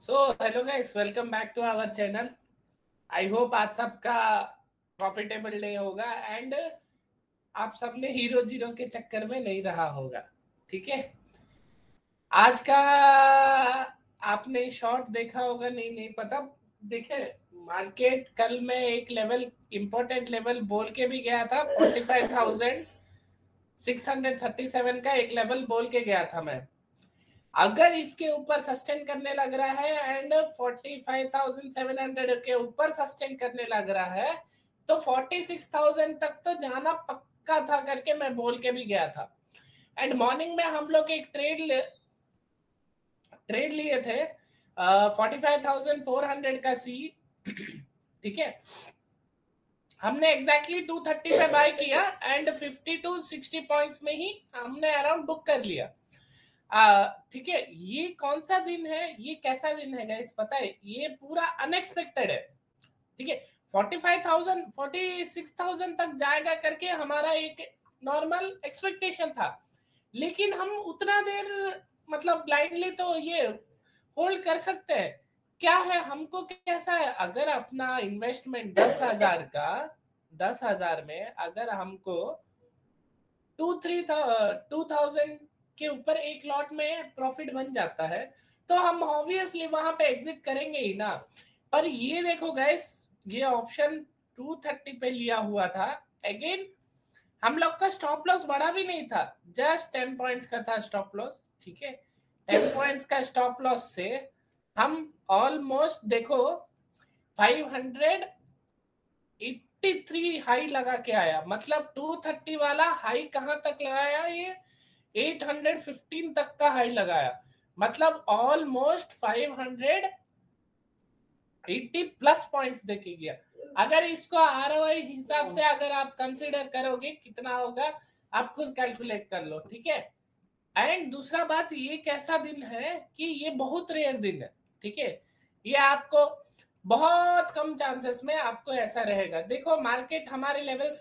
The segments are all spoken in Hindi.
So hello guys, welcome back to our channel. I hope आज सबका प्रॉफिटेबल डे होगा एंड आप सबने हीरो जीरो के चक्कर में नहीं रहा होगा। ठीक है, आज का आपने शॉर्ट देखा होगा, नहीं नहीं पता। देखे, मार्केट कल में एक लेवल, इंपॉर्टेंट लेवल बोल के भी गया था। 45,637 का एक लेवल बोल के गया था मैं। अगर इसके ऊपर सस्टेन करने लग रहा है एंड 45,700 के ऊपर सस्टेन करने लग रहा है तो 46,000 तक तो जाना पक्का था करके मैं बोल के भी गया था। एंड मॉर्निंग में हम लोग एक ट्रेड लिए थे 45,400 का सी। ठीक है, हमने एग्जैक्टली 230 पे बाय किया एंड 50 to 60 पॉइंट्स में ही हमने अराउंड बुक कर लिया। ठीक है, ये कौन सा दिन है, ये कैसा दिन है गाइस पता है? ये पूरा अनएक्सपेक्टेड है। ठीक है, 45,000 46,000 तक जाएगा करके हमारा एक नॉर्मल एक्सपेक्टेशन था, लेकिन हम उतना देर मतलब ब्लाइंडली तो ये होल्ड कर सकते हैं क्या? है हमको कैसा है, अगर अपना इन्वेस्टमेंट 10,000 का 10,000 में अगर हमको 2,000 के ऊपर एक लॉट में प्रॉफिट बन जाता है तो हम ऑब्वियसली वहां पे एग्जिट करेंगे ही ना। पर ये देखो गाइस, ये ऑप्शन 230 पे लिया हुआ था। अगेन हम लोग का स्टॉप लॉस बड़ा भी नहीं था, जस्ट 10 पॉइंट्स का था स्टॉप लॉस। ठीक है, 10 पॉइंट्स का स्टॉप लॉस से हम ऑलमोस्ट देखो 583 हाई लगा के आया। मतलब 230 वाला हाई कहां तक लगाया? ये 815 तक का हाई लगाया। मतलब ऑलमोस्ट 580 प्लस पॉइंट्स देके गया। अगर इसको आरओआई हिसाब से अगर आप कंसीडर करोगे कितना होगा, आप खुद कैलकुलेट कर लो। ठीक है, एंड दूसरा बात, ये कैसा दिन है कि ये बहुत रेयर दिन है। ठीक है, ये आपको बहुत कम चांसेस में आपको ऐसा रहेगा। देखो मार्केट हमारे लेवल्स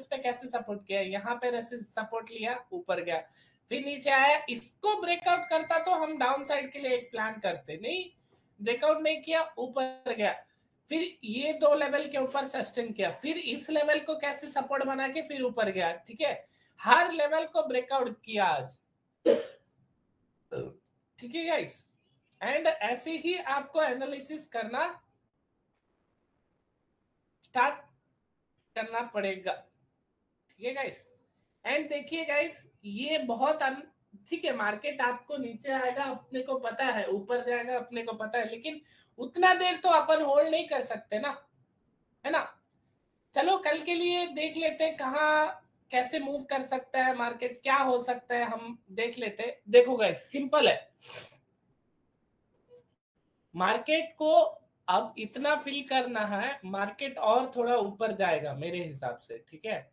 पे कैसे सपोर्ट किया, यहाँ पे सपोर्ट लिया, ऊपर गया, फिर नीचे आया। इसको ब्रेकआउट करता तो हम डाउन साइड के लिए एक प्लान करते, नहीं ब्रेकआउट नहीं किया, ऊपर गया, फिर ये दो लेवल के ऊपर सस्टेन किया, फिर इस लेवल को कैसे सपोर्ट बना के फिर ऊपर गया। ठीक है, हर लेवल को ब्रेकआउट किया आज। ठीक है गाइस, एंड ऐसे ही आपको एनालिसिस करना स्टार्ट करना पड़ेगा। ठीक है गाइस, एंड देखिए गाइस, ये बहुत ठीक है, मार्केट आपको नीचे आएगा अपने को पता है, ऊपर जाएगा अपने को पता है, लेकिन उतना देर तो अपन होल्ड नहीं कर सकते ना, है ना। चलो कल के लिए देख लेते हैं कहाँ कैसे मूव कर सकता है मार्केट, क्या हो सकता है हम देख लेते हैं। देखो गाइस, सिंपल है, मार्केट को अब इतना फिल करना है, मार्केट और थोड़ा ऊपर जाएगा मेरे हिसाब से। ठीक है,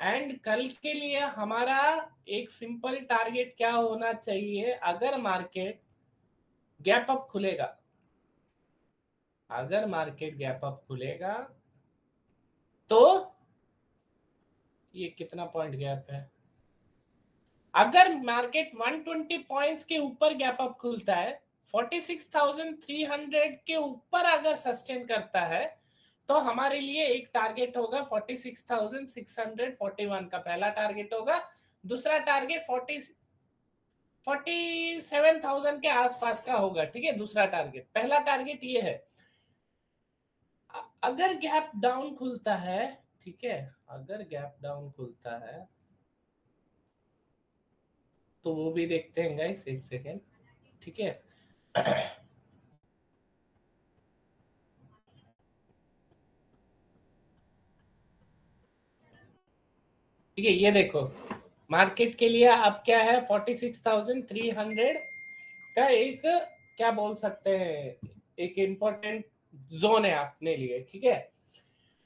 एंड कल के लिए हमारा एक सिंपल टारगेट क्या होना चाहिए? अगर मार्केट गैप अप खुलेगा, अगर मार्केट गैप अप खुलेगा तो ये कितना पॉइंट गैप है? अगर मार्केट 120 पॉइंट्स के ऊपर गैप अप खुलता है, 46,300 के ऊपर अगर सस्टेन करता है तो हमारे लिए एक टारगेट होगा 46,641 का पहला टारगेट होगा। दूसरा टारगेट 47,000 के आसपास का होगा। ठीक है, दूसरा टारगेट, पहला टारगेट ये है। अगर गैप डाउन खुलता है, ठीक है, अगर गैप डाउन खुलता है तो वो भी देखते हैं गाइस, एक सेकेंड। ठीक है, ठीक है, ये देखो मार्केट के लिए अब क्या है, 46,300 का एक, क्या बोल सकते हैं, एक इंपॉर्टेंट जोन है अपने लिए। ठीक है,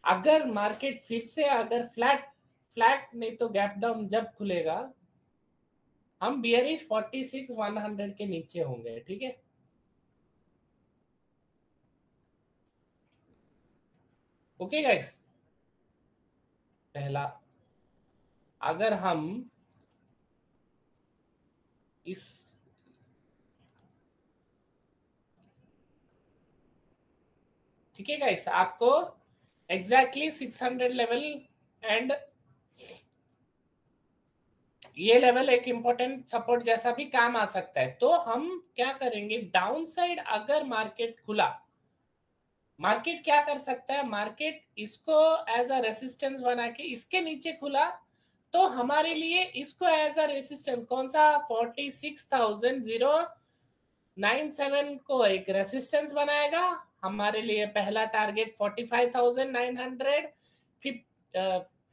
अगर मार्केट फिर से अगर फ्लैट फ्लैट नहीं तो गैप डाउन जब खुलेगा, हम बियरिश 46,100 के नीचे होंगे। ठीक है, ओके गाइस, पहला अगर हम इस ठीक है गाइस, आपको एग्जैक्टली 600 लेवल एंड ये लेवल एक इंपॉर्टेंट सपोर्ट जैसा भी काम आ सकता है। तो हम क्या करेंगे, डाउन साइड अगर मार्केट खुला, मार्केट क्या कर सकता है, मार्केट इसको एज अ रेसिस्टेंस बना के इसके नीचे खुला तो हमारे लिए इसको एज अ रेसिस्टेंस कौन सा 46,097 को एक रेसिस्टेंस बनाएगा। हमारे लिए पहला टारगेट 45,900 फिर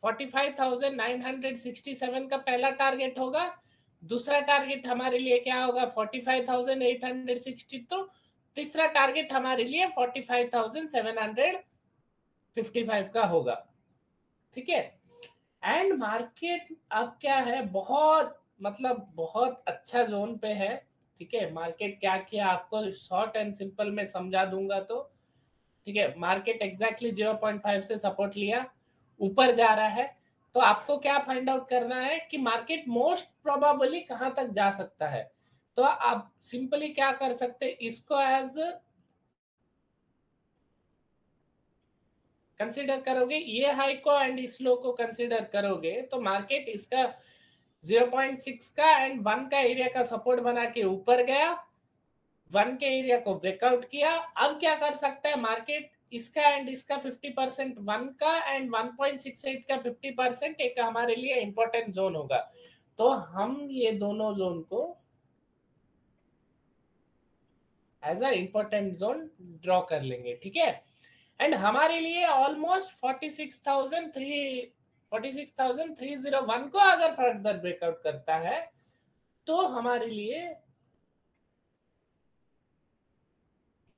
45,967 का पहला टारगेट होगा। दूसरा टारगेट हमारे लिए क्या होगा 45,860। तो तीसरा टारगेट हमारे लिए 45,755 का होगा। ठीक है, एंड मार्केट अब क्या है, बहुत मतलब बहुत अच्छा जोन पे है। ठीक है, मार्केट क्या किया आपको शॉर्ट एंड सिंपल में समझा दूंगा। तो ठीक है, मार्केट एग्जैक्टली 0.5 से सपोर्ट लिया, ऊपर जा रहा है। तो आपको क्या फाइंड आउट करना है कि मार्केट मोस्ट प्रोबेबली कहां तक जा सकता है। तो आप सिंपली क्या कर सकते हैं, इसको एज कंसीडर करोगे, ये हाई को एंड इस लो को कंसीडर करोगे तो मार्केट इसका 0.6 का एंड 1 का एरिया का सपोर्ट बना के ऊपर गया, 1 के एरिया को ब्रेकआउट किया। अब क्या कर सकता है मार्केट, इसका एंड इसका 50%, 1 का एंड 1.68 का 50% एक हमारे लिए इंपॉर्टेंट जोन होगा। तो हम ये दोनों जोन को as a important zone draw कर लेंगे। ठीक है, एंड हमारे लिए ऑलमोस्ट 46,301 को अगर फर्दर ब्रेकआउट करता है तो हमारे लिए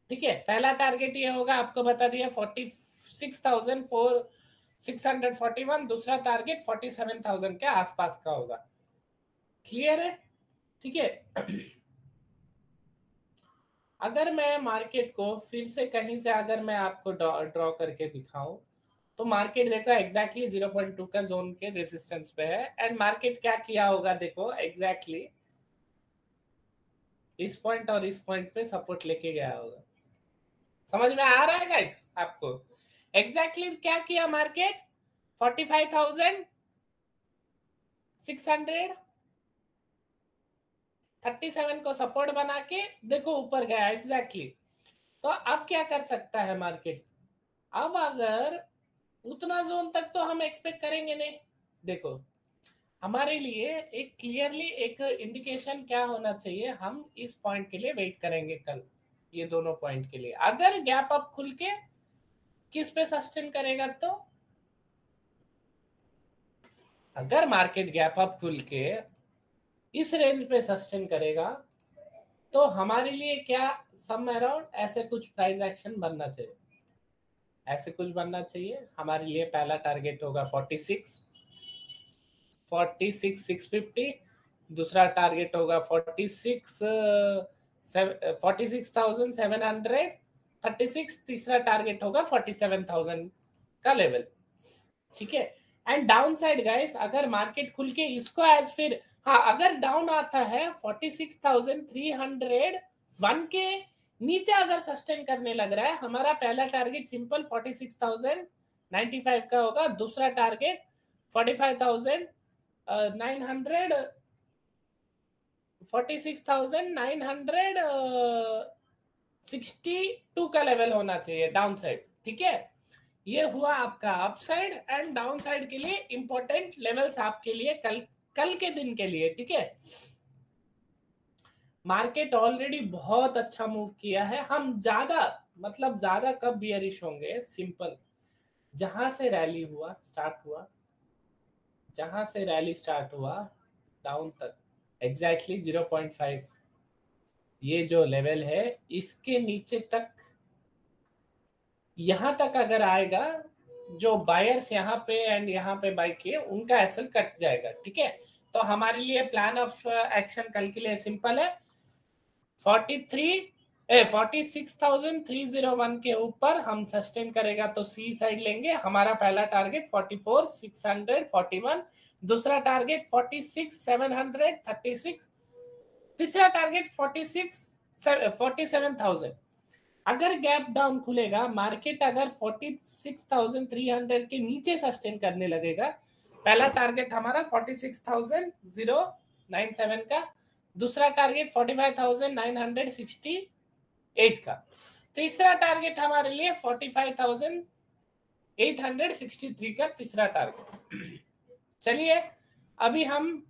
ठीक है, पहला टारगेट ये होगा, आपको बता दिया 46,641, दूसरा टारगेट 47,000 के आसपास का होगा। क्लियर है? ठीक है, अगर मैं मार्केट को फिर से कहीं से अगर मैं आपको ड्रॉ करके दिखाऊं तो मार्केट देखो एग्जैक्टली 0.2 का जोन के रेजिस्टेंस पे है एंड मार्केट क्या किया होगा, देखो एग्जैक्टली इस पॉइंट और इस पॉइंट पे सपोर्ट लेके गया होगा। समझ में आ रहा है गाइस आपको? एग्जैक्टली क्या किया मार्केट, 45,637 को सपोर्ट बना के देखो ऊपर गया एग्जैक्टली। तो अब क्या कर सकता है मार्केट, अब अगर उतना जोन तक तो हम एक्सपेक्ट करेंगे नहीं। देखो हमारे लिए एक क्लियरली एक इंडिकेशन क्या होना चाहिए, हम इस पॉइंट के लिए वेट करेंगे कल, ये दोनों पॉइंट के लिए। अगर गैप अप खुल के किस पे सस्टेन करेगा, तो अगर मार्केट गैप अप खुल के इस रेंज पे सस्टेन करेगा तो हमारे लिए क्या सम अराउंड ऐसे कुछ प्राइस एक्शन बनना चाहिए, ऐसे कुछ बनना चाहिए। हमारे लिए पहला टारगेट होगा 46,650, दूसरा टारगेट होगा 46,736, तीसरा टारगेट होगा 47,000 का लेवल। ठीक है, एंड डाउन साइड गाइस अगर मार्केट खुल के इसको एज फिर हाँ अगर डाउन आता है 46,301 के नीचे अगर सस्टेन करने लग रहा है, हमारा पहला टारगेट सिंपल 46,095 का होगा, दूसरा टारगेट 46,962 का लेवल होना चाहिए डाउन साइड। ठीक है, ये हुआ आपका up side and down side के लिए इंपॉर्टेंट लेवल्स आपके लिए कल के दिन के लिए। ठीक है, मार्केट ऑलरेडी बहुत अच्छा मूव किया है। हम ज्यादा कब बियरिश होंगे, सिंपल जहां से रैली स्टार्ट हुआ डाउन तक एग्जैक्टली 0.5 ये जो लेवल है इसके नीचे तक, यहां तक अगर आएगा, जो बायर्स यहाँ पे एंड यहाँ पे बाय किए उनका एसएल कट जाएगा। ठीक है, तो हमारे लिए प्लान ऑफ एक्शन कल के लिए सिंपल है, 46,301 के ऊपर हम सस्टेन करेगा तो सी साइड लेंगे। हमारा पहला टारगेट 44,641, दूसरा टारगेट 46,736, तीसरा टारगेट 47,000। अगर गैप डाउन खुलेगा, मार्केट अगर 46,300 के नीचे सस्टेन करने लगेगा, पहला टारगेट हमारा 46,097 का, दूसरा टारगेट 45,968 का, तीसरा टारगेट हमारे लिए 45,863 का तीसरा टारगेट। चलिए अभी हम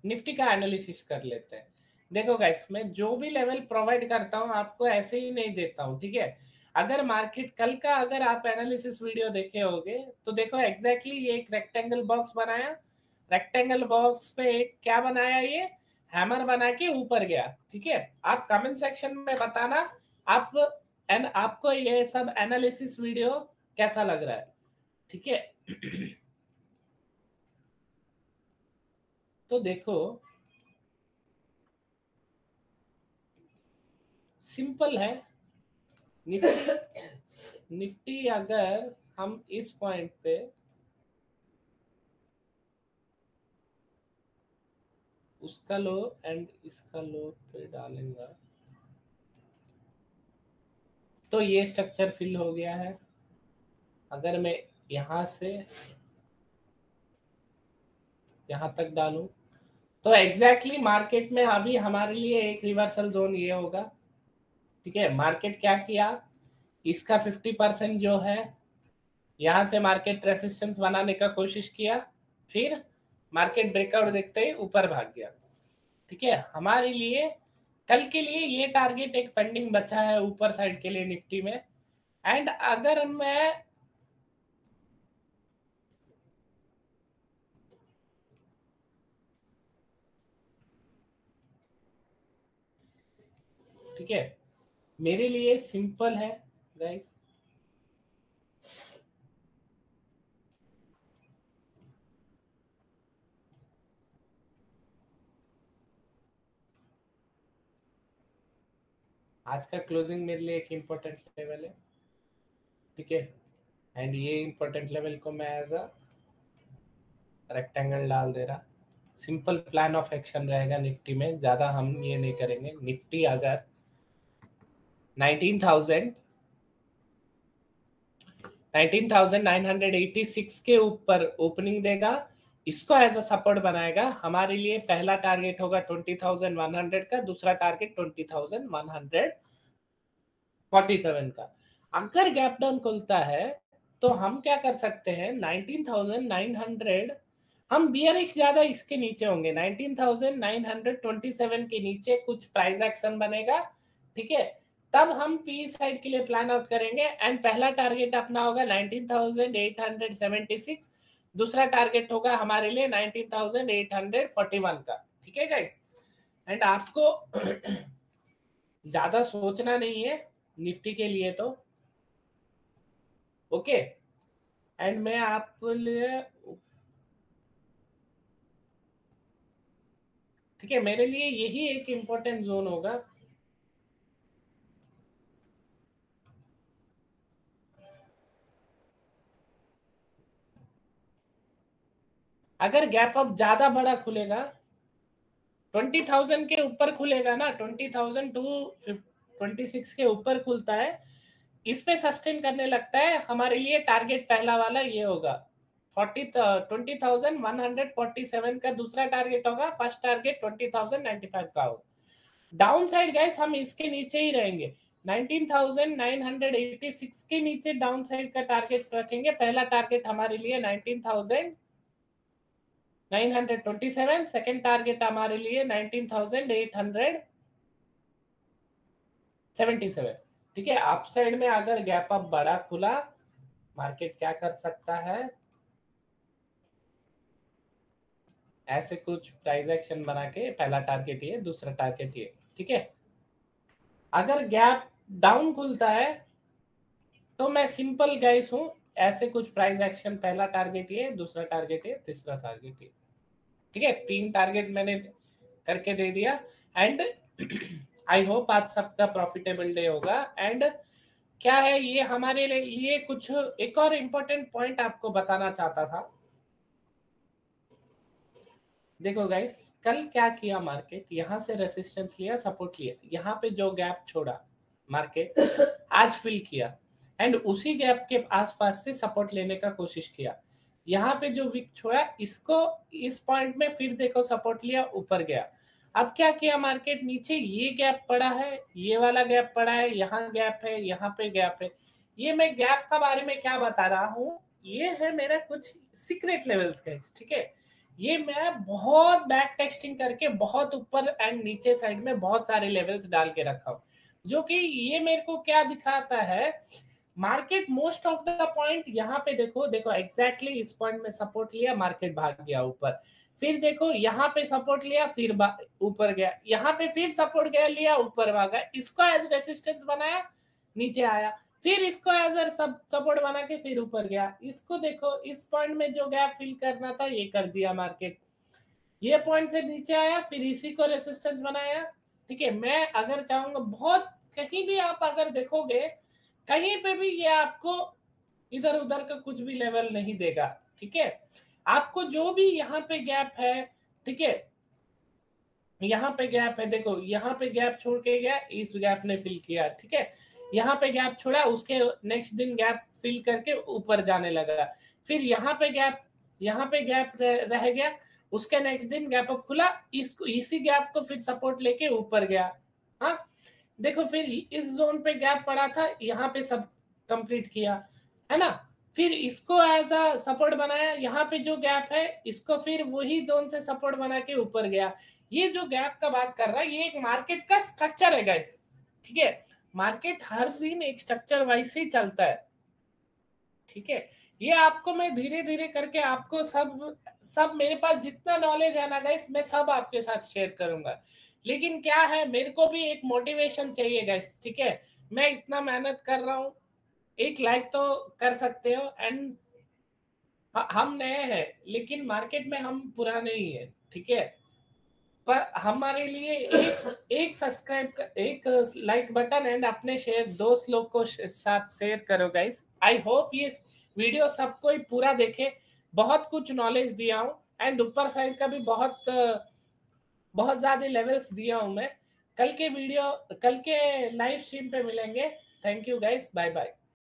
निफ्टी का एनालिसिस कर लेते हैं। देखो गाइस, मैं जो भी लेवल प्रोवाइड करता हूं आपको ऐसे ही नहीं देता हूं, ठीक है। अगर मार्केट कल का अगर आप एनालिसिस वीडियो देखे होगे तो देखो एग्जैक्टली ये एक रेक्टेंगल बॉक्स बनाया, रेक्टेंगल बॉक्स पे एक क्या बनाया, ये हैमर बना के ऊपर गया, ठीक है। आप कमेंट सेक्शन में बताना आपको ये सब एनालिसिस वीडियो कैसा लग रहा है, ठीक है। तो देखो सिंपल है, निफ्टी अगर हम इस पॉइंट पे उसका लो एंड इसका लो पे डालेंगे तो ये स्ट्रक्चर फिल हो गया है। अगर मैं यहां से यहां तक डालूं तो एग्जैक्टली मार्केट में अभी हमारे लिए एक रिवर्सल जोन ये होगा, ठीक है। मार्केट क्या किया, इसका 50% जो है यहां से मार्केट रेसिस्टेंस बनाने का कोशिश किया, फिर मार्केट ब्रेकआउट देखते ही ऊपर भाग गया, ठीक है। हमारे लिए कल के लिए ये टारगेट एक पेंडिंग बचा है ऊपर साइड के लिए निफ्टी में। एंड अगर मैं ठीक है, मेरे लिए सिंपल है गाइस, आज का क्लोजिंग मेरे लिए एक इम्पोर्टेंट लेवल है, ठीक है। एंड ये इम्पोर्टेंट लेवल को मैं एज अ रेक्टेंगल डाल दे रहा। सिंपल प्लान ऑफ एक्शन रहेगा निफ्टी में, ज्यादा हम ये नहीं करेंगे। निफ्टी अगर 19,986 के ऊपर ओपनिंग देगा, इसको एज अ सपोर्ट बनाएगा, हमारे लिए पहला टारगेट होगा 20,100 का, दूसरा टारगेट 20,147 का। अगर गैप डाउन खुलता है तो हम क्या कर सकते हैं, 19,900 हम बियरिश ज्यादा इसके नीचे होंगे, 19,927 के नीचे कुछ प्राइस एक्शन बनेगा, ठीक है। तब हम पी साइड के लिए प्लान आउट करेंगे एंड पहला टारगेट अपना होगा 19,876, दूसरा टारगेट होगा हमारे लिए 19,841 का, ठीक है गाइस। एंड आपको ज्यादा सोचना नहीं है निफ्टी के लिए तो, ओके। एंड मैं आपके लिए, ठीक है, मेरे लिए यही एक इम्पोर्टेंट जोन होगा। अगर गैप अप ज्यादा बड़ा खुलेगा, 20,000 के ऊपर खुलेगा ना, 20,000 टू 26 के ऊपर खुलता है, इस पे सस्टेन करने लगता है, हमारे लिए टारगेट पहला वाला ये होगा 20,147 का, दूसरा टारगेट होगा, फर्स्ट टारगेट 20,095 का होगा। डाउन साइड गैस हम इसके नीचे ही रहेंगे, 19,986 के नीचे डाउन साइड का टारगेट रखेंगे। पहला टारगेट हमारे लिए 19,927, सेकेंड टारगेट हमारे लिए 19,877, ठीक है। अप साइड में अगर गैप अप बड़ा खुला, मार्केट क्या कर सकता है, ऐसे कुछ प्राइस एक्शन बना के पहला टारगेट ये, दूसरा टारगेट ये, ठीक है। अगर गैप डाउन खुलता है तो मैं सिंपल गाइस हूं, ऐसे कुछ प्राइस एक्शन, पहला टारगेट ये, दूसरा टारगेट ये, तीसरा टारगेट ये, ठीक है। 3 टारगेट मैंने करके दे दिया। एंड आई होप आज सबका प्रॉफिटेबल डे होगा। एंड क्या है, ये हमारे लिए कुछ एक और इम्पोर्टेंट पॉइंट आपको बताना चाहता था। देखो गाइस, कल क्या किया मार्केट, यहां से रेसिस्टेंस लिया, सपोर्ट लिया, यहाँ पे जो गैप छोड़ा, मार्केट आज फिल किया एंड उसी गैप के आसपास से सपोर्ट लेने का कोशिश किया। यहाँ पे जो विक छोड़ा इसको इस पॉइंट में फिर देखो सपोर्ट लिया, ऊपर गया। अब क्या किया मार्केट, नीचे ये गैप पड़ा है, ये वाला गैप पड़ा है, यहाँ गैप है, यहाँ पे गैप है। ये मैं गैप का बारे में क्या बता रहा हूँ, ये है मेरा कुछ सीक्रेट लेवल्स का, ठीक है। ये मैं बहुत बैक टेस्टिंग करके बहुत ऊपर एंड नीचे साइड में बहुत सारे लेवल्स डाल के रखा हूँ, जो कि ये मेरे को क्या दिखाता है, market most of the point यहाँ पे देखो एग्जैक्टली इस पॉइंट में सपोर्ट लिया, मार्केट भाग गया ऊपर। फिर देखो यहाँ पे सपोर्ट लिया, फिर ऊपर गया, यहाँ पे फिर सपोर्ट गया लिया, ऊपर भागा, इसको एज रेसिस्टेंस बनाया, नीचे आया, फिर इसको एज सपोर्ट बना के फिर ऊपर गया। इसको देखो इस पॉइंट में जो गैप फिल करना था ये कर दिया मार्केट, ये पॉइंट से नीचे आया, फिर इसी को रेसिस्टेंस बनाया, ठीक है। मैं अगर चाहूंगा बहुत कहीं भी आप अगर देखोगे कहीं पे भी ये आपको इधर उधर का कुछ भी लेवल नहीं देगा, ठीक है। आपको जो भी यहाँ पे गैप है, ठीक है, यहाँ पे गैप है, देखो यहाँ पे गैप छोड़ के गया, इस गैप ने फिल किया, ठीक है। यहाँ पे गैप छोड़ा, उसके नेक्स्ट दिन गैप फिल करके ऊपर जाने लगा, फिर यहाँ पे गैप रह गया, उसके नेक्स्ट दिन गैप अप खुला, इसी गैप को फिर सपोर्ट लेके ऊपर गया। हाँ देखो फिर इस जोन पे गैप पड़ा था, यहाँ पे सब कंप्लीट किया, है ना। फिर इसको एज अ सपोर्ट बनाया, यहाँ पे जो गैप है इसको फिर वही जोन से सपोर्ट बना के ऊपर गया। ये जो गैप का बात कर रहा है ये एक मार्केट का स्ट्रक्चर है गाइस, ठीक है। मार्केट हर दिन एक स्ट्रक्चर वाइज से चलता है, ठीक है। ये आपको मैं धीरे धीरे करके आपको सब मेरे पास जितना नॉलेज है ना गाइस मैं सब आपके साथ शेयर करूंगा। लेकिन क्या है, मेरे को भी एक मोटिवेशन चाहिए गाइस, ठीक है। मैं इतना मेहनत कर रहा हूँ, एक लाइक तो कर सकते हो। एंड हम नए हैं लेकिन मार्केट में हम पुराने ही है, ठीक है। पर हमारे लिए एक सब्सक्राइब, एक लाइक बटन एंड अपने शेयर दोस्त लोग को साथ शेयर करो गाइस। आई होप ये वीडियो सबको ही पूरा देखे, बहुत कुछ नॉलेज दिया हूँ एंड ऊपर साइड का भी बहुत ज्यादा लेवल्स दिया हूँ मैं। कल के लाइव स्ट्रीम पे मिलेंगे। Thank you guys, bye bye.